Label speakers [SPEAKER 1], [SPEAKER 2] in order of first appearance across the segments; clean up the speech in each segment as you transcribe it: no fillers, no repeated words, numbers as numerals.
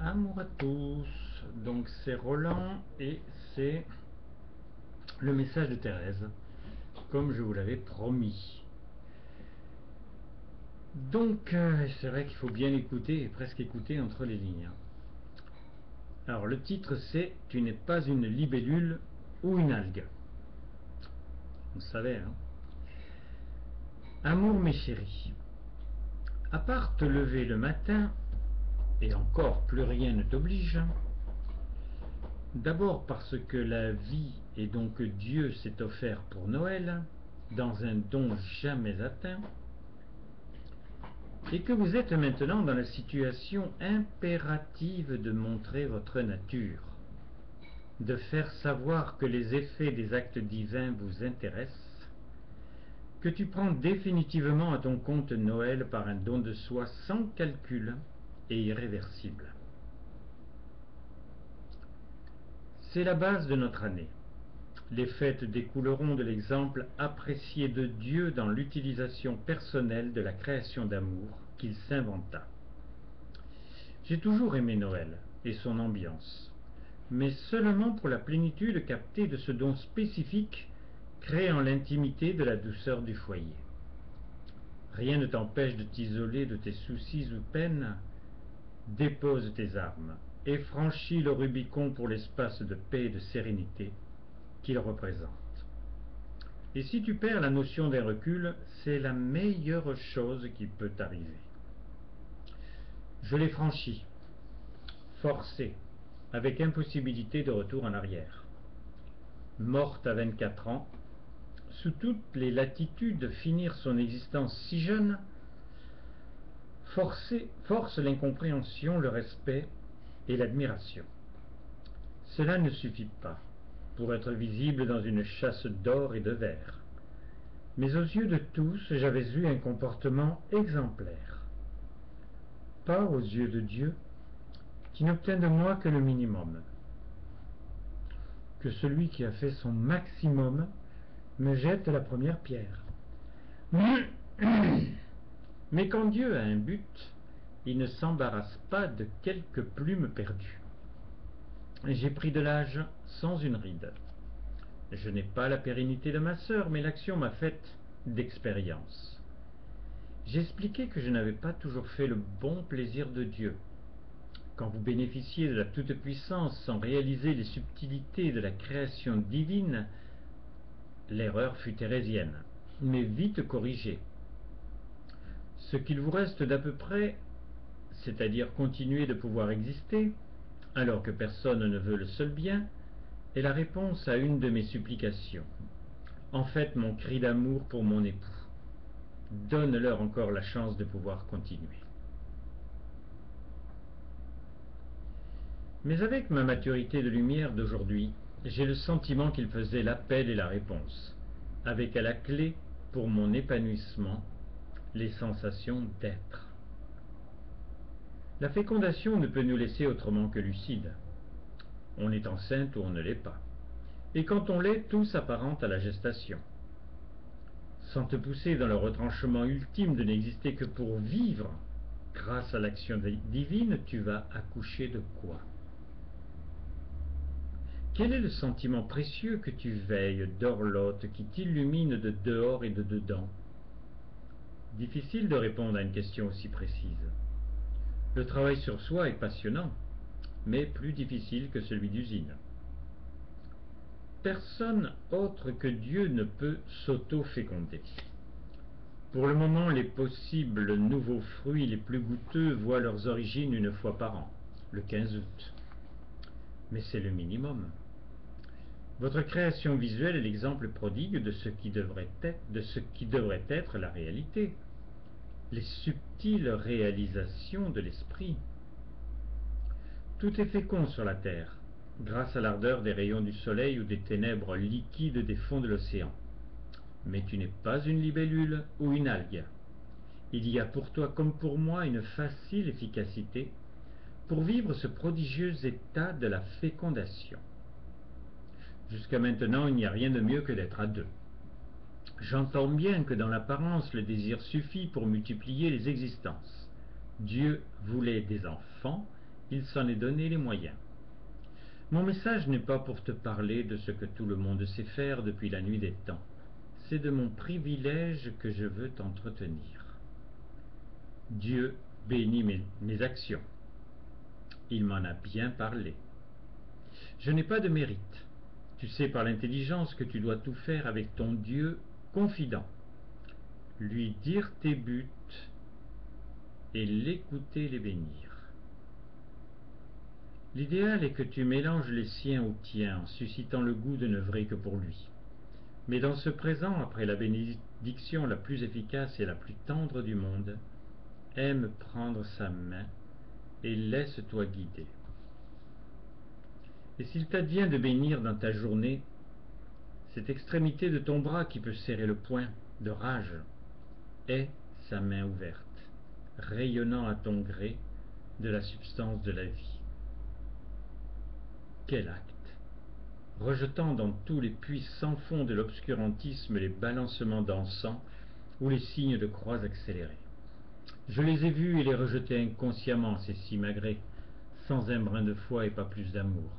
[SPEAKER 1] Amour à tous, donc c'est Roland et c'est le message de Thérèse, comme je vous l'avais promis. Donc c'est vrai qu'il faut bien écouter et presque écouter entre les lignes. Alors le titre c'est « Tu n'es pas une libellule ou une algue ». Vous savez, hein. Amour mes chéris, à part te lever le matin, et encore plus rien ne t'oblige, d'abord parce que la vie et donc Dieu s'est offert pour Noël, dans un don jamais atteint, et que vous êtes maintenant dans la situation impérative de montrer votre nature, de faire savoir que les effets des actes divins vous intéressent, que tu prends définitivement à ton compte Noël par un don de soi sans calcul et irréversible. C'est la base de notre année. Les fêtes découleront de l'exemple apprécié de Dieu dans l'utilisation personnelle de la création d'amour qu'il s'inventa. J'ai toujours aimé Noël et son ambiance, mais seulement pour la plénitude captée de ce don spécifique créant l'intimité de la douceur du foyer. Rien ne t'empêche de t'isoler de tes soucis ou peines. Dépose tes armes et franchis le Rubicon pour l'espace de paix et de sérénité qu'il représente. Et si tu perds la notion d'un recul, c'est la meilleure chose qui peut t'arriver. Je l'ai franchi, forcé, avec impossibilité de retour en arrière. Morte à 24 ans, sous toutes les latitudes de finir son existence si jeune, force l'incompréhension, le respect et l'admiration. Cela ne suffit pas pour être visible dans une chasse d'or et de verre. Mais aux yeux de tous, j'avais eu un comportement exemplaire. Pas aux yeux de Dieu, qui n'obtient de moi que le minimum. Que celui qui a fait son maximum me jette la première pierre. Mais quand Dieu a un but, il ne s'embarrasse pas de quelques plumes perdues. J'ai pris de l'âge sans une ride. Je n'ai pas la pérennité de ma sœur, mais l'action m'a faite d'expérience. J'expliquais que je n'avais pas toujours fait le bon plaisir de Dieu. Quand vous bénéficiez de la toute-puissance sans réaliser les subtilités de la création divine, l'erreur fut thérésienne, mais vite corrigée. Ce qu'il vous reste d'à peu près, c'est-à-dire continuer de pouvoir exister, alors que personne ne veut le seul bien, est la réponse à une de mes supplications. En fait, mon cri d'amour pour mon époux. Donne-leur encore la chance de pouvoir continuer. Mais avec ma maturité de lumière d'aujourd'hui, j'ai le sentiment qu'il faisait l'appel et la réponse, avec à la clé, pour mon épanouissement, les sensations d'être. La fécondation ne peut nous laisser autrement que lucides. On est enceinte ou on ne l'est pas. Et quand on l'est, tout s'apparente à la gestation. Sans te pousser dans le retranchement ultime de n'exister que pour vivre, grâce à l'action divine, tu vas accoucher de quoi? Quel est le sentiment précieux que tu veilles, d'orlote, qui t'illumine de dehors et de dedans? Difficile de répondre à une question aussi précise. Le travail sur soi est passionnant, mais plus difficile que celui d'usine. Personne autre que Dieu ne peut s'auto-féconder. Pour le moment, les possibles nouveaux fruits les plus goûteux voient leurs origines une fois par an, le 15 août. Mais c'est le minimum. Votre création visuelle est l'exemple prodigue de ce qui devrait être la réalité, les subtiles réalisations de l'esprit. Tout est fécond sur la terre, grâce à l'ardeur des rayons du soleil ou des ténèbres liquides des fonds de l'océan. Mais tu n'es pas une libellule ou une algue. Il y a pour toi comme pour moi une facile efficacité pour vivre ce prodigieux état de la fécondation. Jusqu'à maintenant, il n'y a rien de mieux que d'être à deux. J'entends bien que dans l'apparence, le désir suffit pour multiplier les existences. Dieu voulait des enfants il s'en est donné les moyens. Mon message n'est pas pour te parler de ce que tout le monde sait faire depuis la nuit des temps. C'est de mon privilège que je veux t'entretenir. Dieu bénit mes actions. Il m'en a bien parlé. Je n'ai pas de mérite. Tu sais par l'intelligence que tu dois tout faire avec ton Dieu confident. Lui dire tes buts et l'écouter les bénir. L'idéal est que tu mélanges les siens aux tiens en suscitant le goût de n'œuvrer que pour lui. Mais dans ce présent, après la bénédiction la plus efficace et la plus tendre du monde, aime prendre sa main et laisse-toi guider. Et s'il t'advient de bénir dans ta journée cette extrémité de ton bras qui peut serrer le poing de rage, aie sa main ouverte, rayonnant à ton gré de la substance de la vie. Quel acte! Rejetant dans tous les puits sans fond de l'obscurantisme les balancements d'encens ou les signes de croix accélérés. Je les ai vus et les rejetai inconsciemment, ces simagrées, sans un brin de foi et pas plus d'amour.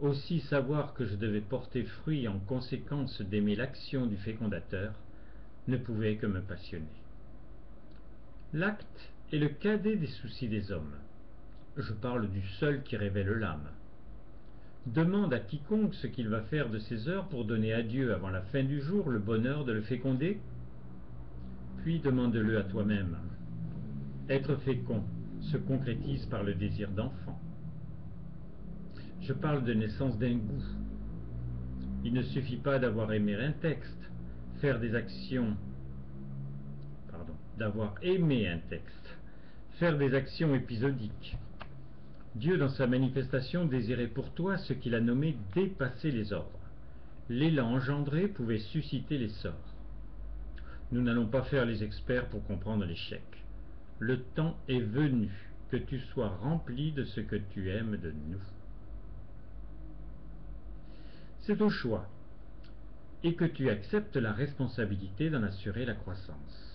[SPEAKER 1] Aussi savoir que je devais porter fruit en conséquence d'aimer l'action du fécondateur ne pouvait que me passionner. L'acte est le cadet des soucis des hommes. Je parle du seul qui révèle l'âme. Demande à quiconque ce qu'il va faire de ses heures pour donner à Dieu avant la fin du jour le bonheur de le féconder, puis demande-le à toi-même. Être fécond se concrétise par le désir d'enfant. Je parle de naissance d'un goût. Il ne suffit pas d'avoir aimé un texte, d'avoir aimé un texte, faire des actions épisodiques. Dieu, dans sa manifestation, désirait pour toi ce qu'il a nommé dépasser les ordres. L'élan engendré pouvait susciter les sorts. Nous n'allons pas faire les experts pour comprendre l'échec. Le temps est venu que tu sois rempli de ce que tu aimes de nous. C'est au choix, et que tu acceptes la responsabilité d'en assurer la croissance.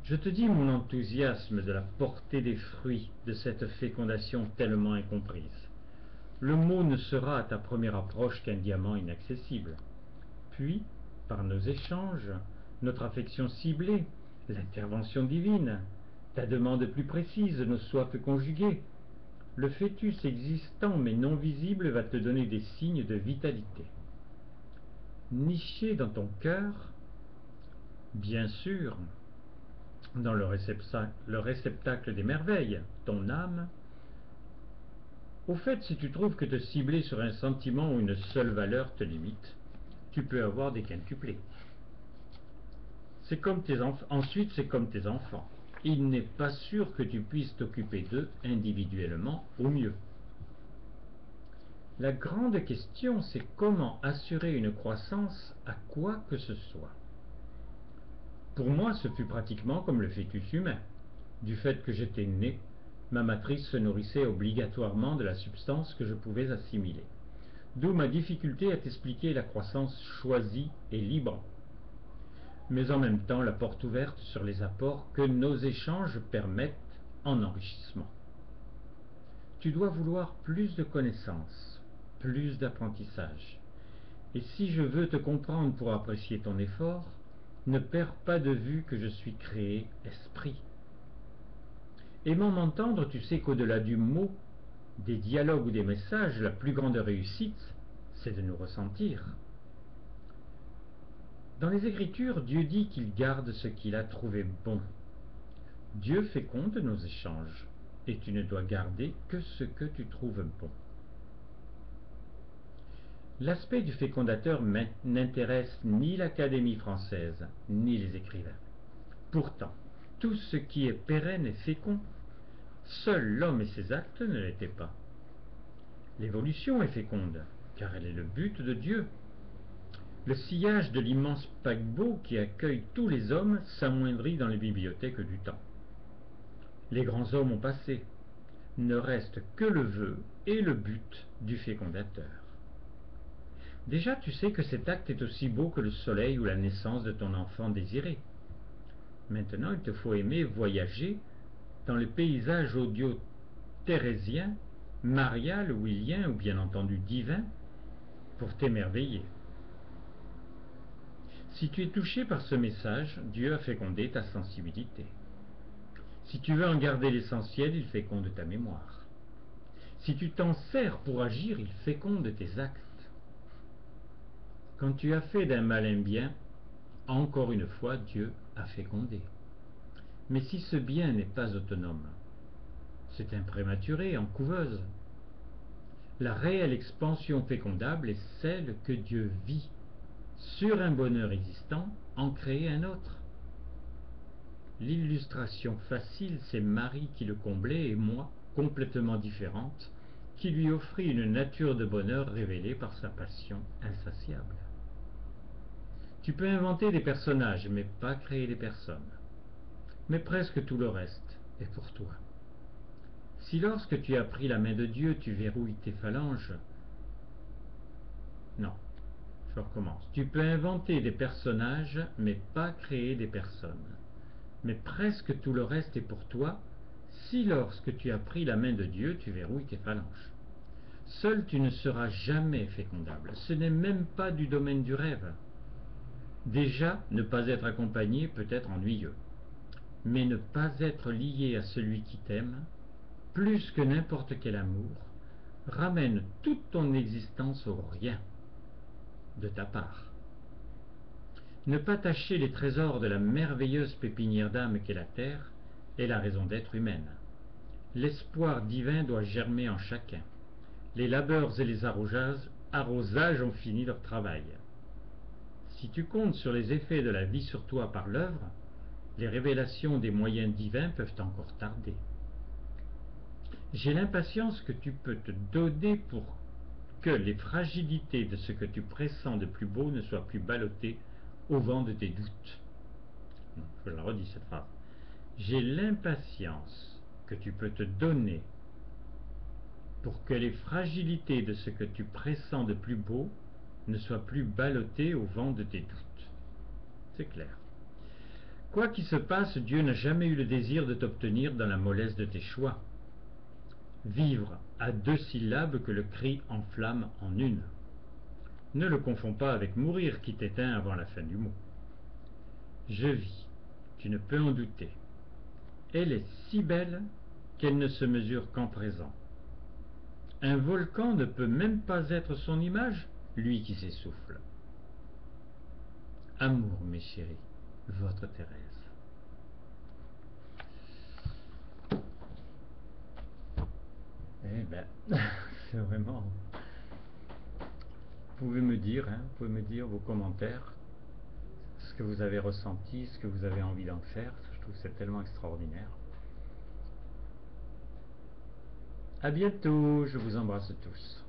[SPEAKER 1] Je te dis mon enthousiasme de la portée des fruits de cette fécondation tellement incomprise. Le mot ne sera à ta première approche qu'un diamant inaccessible. Puis, par nos échanges, notre affection ciblée, l'intervention divine, ta demande plus précise, nos soifs conjuguées, le fœtus existant mais non visible va te donner des signes de vitalité. Niché dans ton cœur, bien sûr, dans le réceptacle des merveilles, ton âme. Au fait, si tu trouves que te cibler sur un sentiment ou une seule valeur te limite, tu peux avoir des quintuplés. Ensuite, c'est comme tes enfants. Il n'est pas sûr que tu puisses t'occuper d'eux individuellement au mieux. La grande question, c'est comment assurer une croissance à quoi que ce soit. Pour moi, ce fut pratiquement comme le fœtus humain. Du fait que j'étais né, ma matrice se nourrissait obligatoirement de la substance que je pouvais assimiler. D'où ma difficulté à t'expliquer la croissance choisie et libre, mais en même temps la porte ouverte sur les apports que nos échanges permettent en enrichissement. Tu dois vouloir plus de connaissances, plus d'apprentissage. Et si je veux te comprendre pour apprécier ton effort, ne perds pas de vue que je suis créé esprit. Aimant m'entendre, tu sais qu'au-delà du mot, des dialogues ou des messages, la plus grande réussite, c'est de nous ressentir. Dans les Écritures, Dieu dit qu'il garde ce qu'il a trouvé bon. Dieu féconde nos échanges, et tu ne dois garder que ce que tu trouves bon. L'aspect du fécondateur n'intéresse ni l'Académie française, ni les écrivains. Pourtant, tout ce qui est pérenne est fécond. Seul l'homme et ses actes ne l'étaient pas. L'évolution est féconde, car elle est le but de Dieu. Le sillage de l'immense paquebot qui accueille tous les hommes s'amoindrit dans les bibliothèques du temps. Les grands hommes ont passé. Ne reste que le vœu et le but du fécondateur. Déjà, tu sais que cet acte est aussi beau que le soleil ou la naissance de ton enfant désiré. Maintenant, il te faut aimer voyager dans les paysages thérésien, marial, willien ou bien entendu divin pour t'émerveiller. Si tu es touché par ce message, Dieu a fécondé ta sensibilité. Si tu veux en garder l'essentiel, il féconde ta mémoire. Si tu t'en sers pour agir, il féconde tes actes. Quand tu as fait d'un mal un bien, encore une fois, Dieu a fécondé. Mais si ce bien n'est pas autonome, c'est un prématuré en couveuse. La réelle expansion fécondable est celle que Dieu vit sur un bonheur existant en créer un autre. L'illustration facile, c'est Marie qui le comblait et moi, complètement différente, qui lui offrit une nature de bonheur révélée par sa passion insatiable. Tu peux inventer des personnages, mais pas créer des personnes. Mais presque tout le reste est pour toi. Si lorsque tu as pris la main de Dieu, tu verrouilles tes phalanges, non, je recommence. Tu peux inventer des personnages, mais pas créer des personnes. Mais presque tout le reste est pour toi, si lorsque tu as pris la main de Dieu, tu verrouilles tes phalanges. Seul tu ne seras jamais fécondable. Ce n'est même pas du domaine du rêve. Déjà, ne pas être accompagné peut être ennuyeux. Mais ne pas être lié à celui qui t'aime, plus que n'importe quel amour, ramène toute ton existence au rien de ta part. Ne pas tâcher les trésors de la merveilleuse pépinière d'âme qu'est la terre est la raison d'être humaine. L'espoir divin doit germer en chacun. Les labeurs et les arrosages ont fini leur travail. Si tu comptes sur les effets de la vie sur toi par l'œuvre, les révélations des moyens divins peuvent encore tarder. J'ai l'impatience que tu peux te donner pour que les fragilités de ce que tu pressens de plus beau ne soient plus ballottées au vent de tes doutes. Je la redis cette phrase. J'ai l'impatience que tu peux te donner pour que les fragilités de ce que tu pressens de plus beau ne soient plus ballottées au vent de tes doutes. C'est clair. Quoi qu'il se passe, Dieu n'a jamais eu le désir de t'obtenir dans la mollesse de tes choix. Vivre à 2 syllabes que le cri enflamme en une. Ne le confonds pas avec mourir qui t'éteint avant la fin du mot. Je vis, tu ne peux en douter. Elle est si belle qu'elle ne se mesure qu'en présent. Un volcan ne peut même pas être son image, lui qui s'essouffle. Amour, mes chéris, votre Thérèse. Eh ben, c'est vraiment... Vous pouvez me dire, vous pouvez me dire vos commentaires, ce que vous avez ressenti, ce que vous avez envie d'en faire. Je trouve que c'est tellement extraordinaire. À bientôt, je vous embrasse tous.